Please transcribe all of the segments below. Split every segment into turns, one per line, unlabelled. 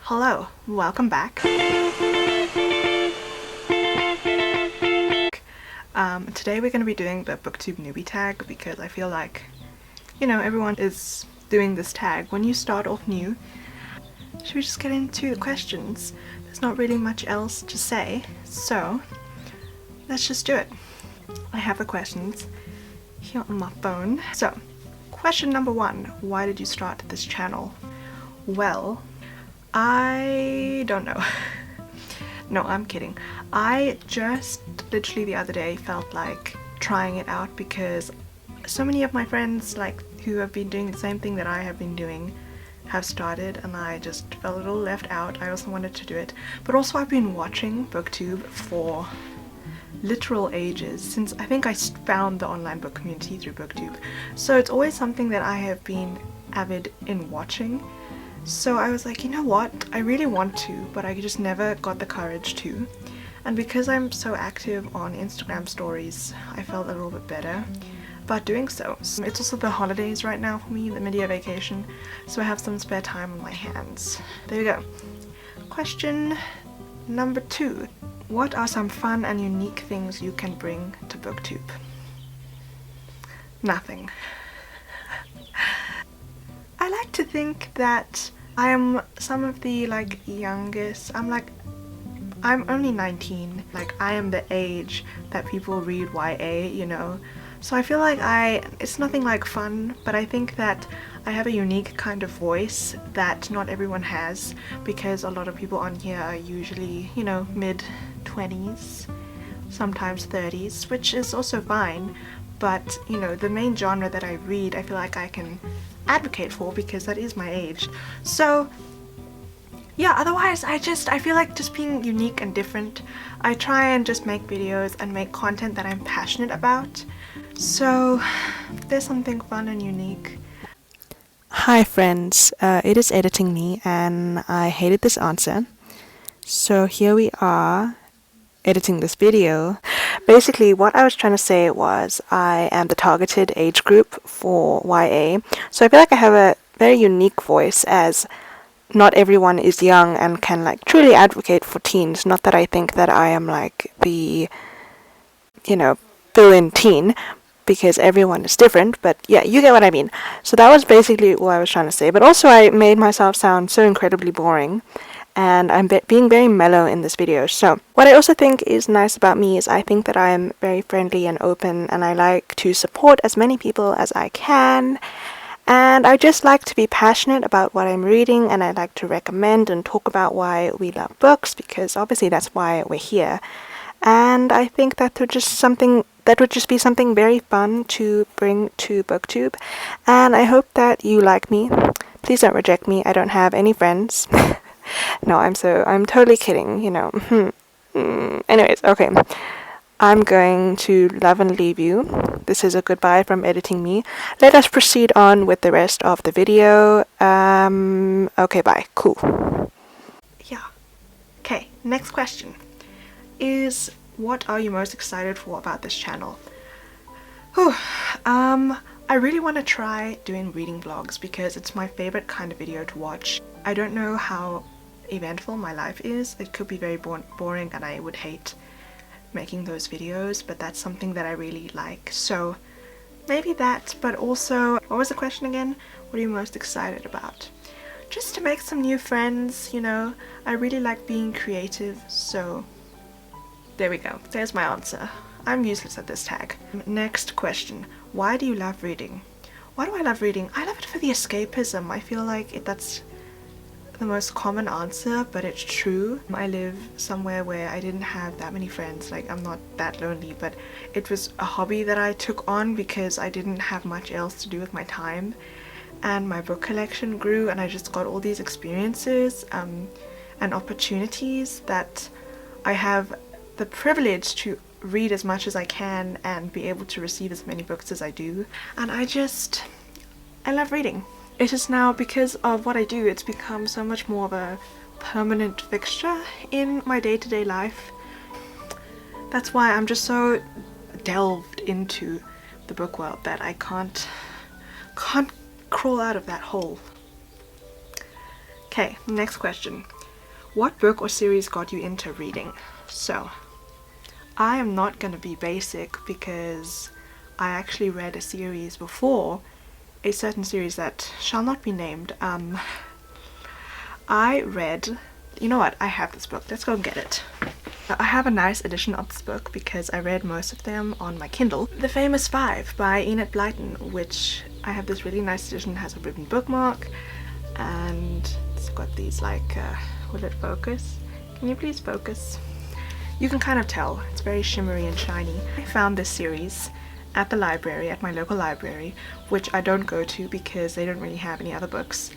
Hello, welcome back. Today we're going to be doing the BOOKTUBE newbie tag because I feel like, you know, everyone is doing this tag when you start off new. Should we just get into the questions? There's not really much else to say, so let's just do it. I have the questions here on my phone. So, question number 1, why did you start this channel? Well, I don't know. No, I'm kidding. I just literally the other day felt like trying it out because so many of my friends who have been doing the same thing that I have been doing have started, and I just felt a little left out. I also wanted to do it, but also I've been watching BookTube for literal ages, since I think I found the online book community through BookTube, so it's always something that I have been avid in watching. So I was like, you know what, I really want to, but I just never got the courage to. And because I'm so active on Instagram stories, I felt a little bit better about doing so. It's also the holidays right now for me, the mid-year vacation, so I have some spare time on my hands. There you go. Question number 2. What are some fun and unique things you can bring to BookTube? Nothing. I like to think that I am some of the youngest. I'm only 19. I am the age that people read YA, you know. So I feel like it's nothing like fun, but I think that I have a unique kind of voice that not everyone has, because a lot of people on here are usually, you know, mid-20s, sometimes 30s, which is also fine. But, you know, the main genre that I read, I feel like I can advocate for because that is my age. So yeah, otherwise I feel like just being unique and different. I try and just make videos and make content that I'm passionate about. So there's something fun and unique.
Hi friends, it is editing me and I hated this answer. So here we are editing this video. Basically what I was trying to say was I am the targeted age group for YA. So I feel like I have a very unique voice, as not everyone is young and can truly advocate for teens. Not that I think that I am the, you know, fill-in teen, because everyone is different, but yeah, you get what I mean. So that was basically what I was trying to say, but also I made myself sound so incredibly boring, and I'm being very mellow in this video. So what I also think is nice about me is I think that I am very friendly and open, and I like to support as many people as I can, and I just like to be passionate about what I'm reading, and I like to recommend and talk about why we love books, because obviously that's why we're here. And I think that would just be something very fun to bring to BookTube, and I hope that you like me. Please don't reject me. I don't have any friends. No, I'm totally kidding, you know. Anyways, okay. I'm going to love and leave you. This is a goodbye from editing me. Let us proceed on with the rest of the video. Okay, bye. Cool.
Yeah. Okay, next question is, what are you most excited for about this channel? I really want to try doing reading vlogs because it's my favorite kind of video to watch. I don't know how eventful my life is. It could be very boring and I would hate making those videos, but that's something that I really like. So maybe that, but also, what was the question again? What are you most excited about? Just to make some new friends, you know. I really like being creative, so there we go. There's my answer. I'm useless at this tag. Next question. Why do you love reading? Why do I love reading? I love it for the escapism. I feel like that's the most common answer, but it's true. I live somewhere where I didn't have that many friends. I'm not that lonely, but it was a hobby that I took on because I didn't have much else to do with my time. And my book collection grew, and I just got all these experiences and opportunities that I have the privilege to read as much as I can and be able to receive as many books as I do. And I love reading. It is now, because of what I do, it's become so much more of a permanent fixture in my day-to-day life. That's why I'm just so delved into the book world that I can't crawl out of that hole. Okay, next question. What book or series got you into reading? So, I am not gonna be basic because I actually read a series before, a certain series that shall not be named. I read, you know what, I have this book, let's go and get it. I have a nice edition of this book because I read most of them on my Kindle. The Famous Five by Enid Blyton, which I have this really nice edition, has a ribbon bookmark, and it's got these like, will it focus? Can you please focus? You can kind of tell, it's very shimmery and shiny. I found this series at the library, at my local library, which I don't go to because they don't really have any other books.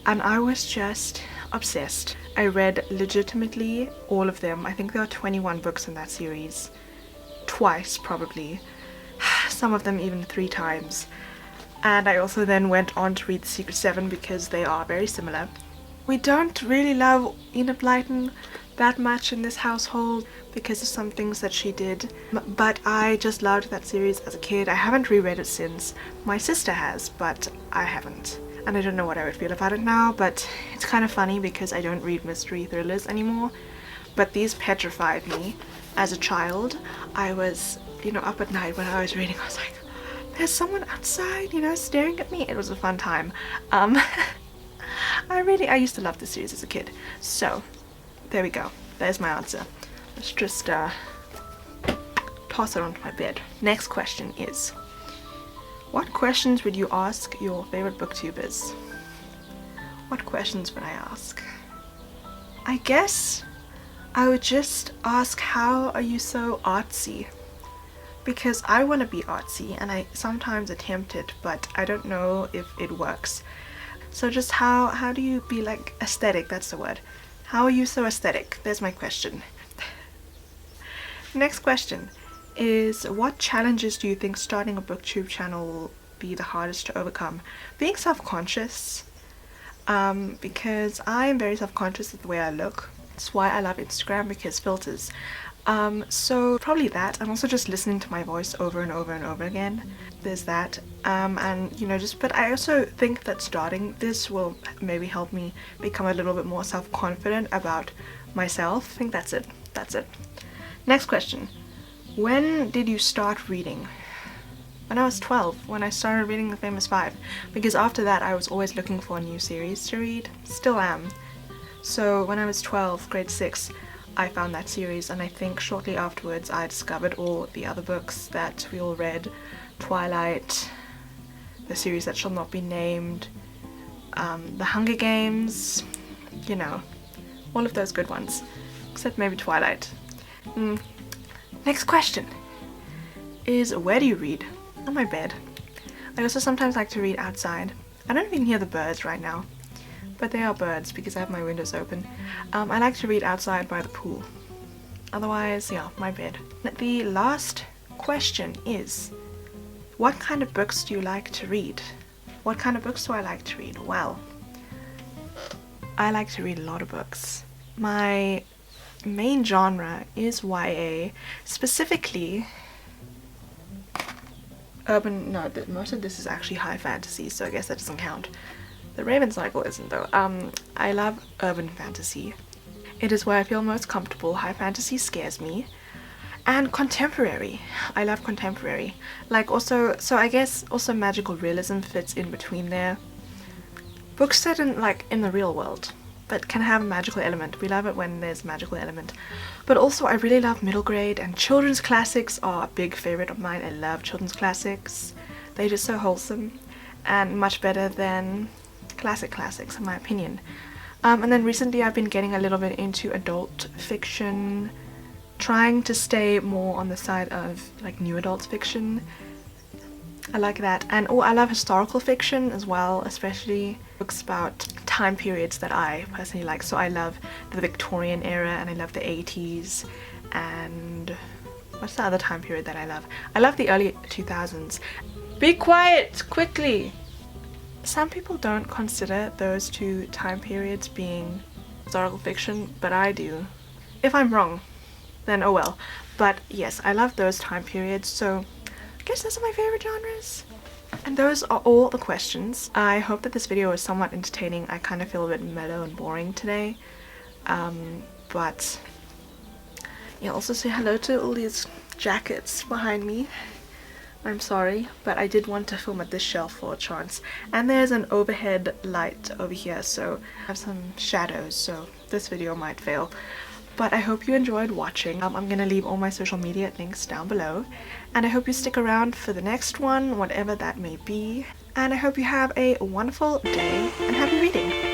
And I was just obsessed. I read legitimately all of them. I think there are 21 books in that series. Twice, probably. Some of them even 3 times. And I also then went on to read The Secret Seven because they are very similar. We don't really love Enid Blyton that much in this household because of some things that she did, but I just loved that series as a kid. I haven't reread it since. My sister has, but I haven't. And I don't know what I would feel about it now, but it's kind of funny because I don't read mystery thrillers anymore. But these petrified me as a child. I was, up at night when I was reading, I was like, there's someone outside, staring at me. It was a fun time. I used to love this series as a kid. So, there we go. There's my answer. Let's just toss it onto my bed. Next question is, what questions would you ask your favorite booktubers? What questions would I ask? I guess I would just ask, how are you so artsy? Because I want to be artsy and I sometimes attempt it, but I don't know if it works. So just how do you be like aesthetic? That's the word. How are you so aesthetic? There's my question. Next question is, what challenges do you think starting a booktube channel will be the hardest to overcome? Being self-conscious, because I am very self-conscious of the way I look. That's why I love Instagram, because filters. So probably that, and also just listening to my voice over and over and over again. There's that, and but I also think that starting this will maybe help me become a little bit more self-confident about myself. I think that's it. Next question. When did you start reading? When I was 12, when I started reading The Famous Five, because after that I was always looking for a new series to read. Still am. So when I was 12, grade 6, I found that series, and I think shortly afterwards I discovered all the other books that we all read. Twilight, The Series That Shall Not Be Named, The Hunger Games, all of those good ones, except maybe Twilight. Next question is, where do you read? On my bed. I also sometimes like to read outside. I don't even hear the birds right now, but they are birds because I have my windows open. I like to read outside by the pool. Otherwise, yeah, my bed. The last question is, what kind of books do you like to read? What kind of books do I like to read? Well, I like to read a lot of books. My main genre is YA, specifically most of this is actually high fantasy, so I guess that doesn't count. The Raven Cycle isn't though. I love urban fantasy. It is where I feel most comfortable. High fantasy scares me. And contemporary. I love contemporary. So I guess also magical realism fits in between there. Books set in the real world, but can have a magical element. We love it when there's a magical element. But also I really love middle grade, and children's classics are a big favorite of mine. I love children's classics. They're just so wholesome and much better than classics in my opinion. And then recently I've been getting a little bit into adult fiction, trying to stay more on the side of new adult fiction. I like that. And I love historical fiction as well, especially books about time periods that I personally like. So I love the Victorian era, and I love the 80s, and what's the other time period that I love? I love the early 2000s. Be quiet, quickly! Some people don't consider those two time periods being historical fiction, but I do. If I'm wrong, then oh well. But yes, I love those time periods, so I guess those are my favorite genres. And those are all the questions. I hope that this video was somewhat entertaining. I kind of feel a bit mellow and boring today. But yeah, also say hello to all these jackets behind me. I'm sorry, but I did want to film at this shelf for a chance. And there's an overhead light over here, so I have some shadows, so this video might fail. But I hope you enjoyed watching. I'm gonna leave all my social media links down below. And I hope you stick around for the next one, whatever that may be. And I hope you have a wonderful day and happy reading.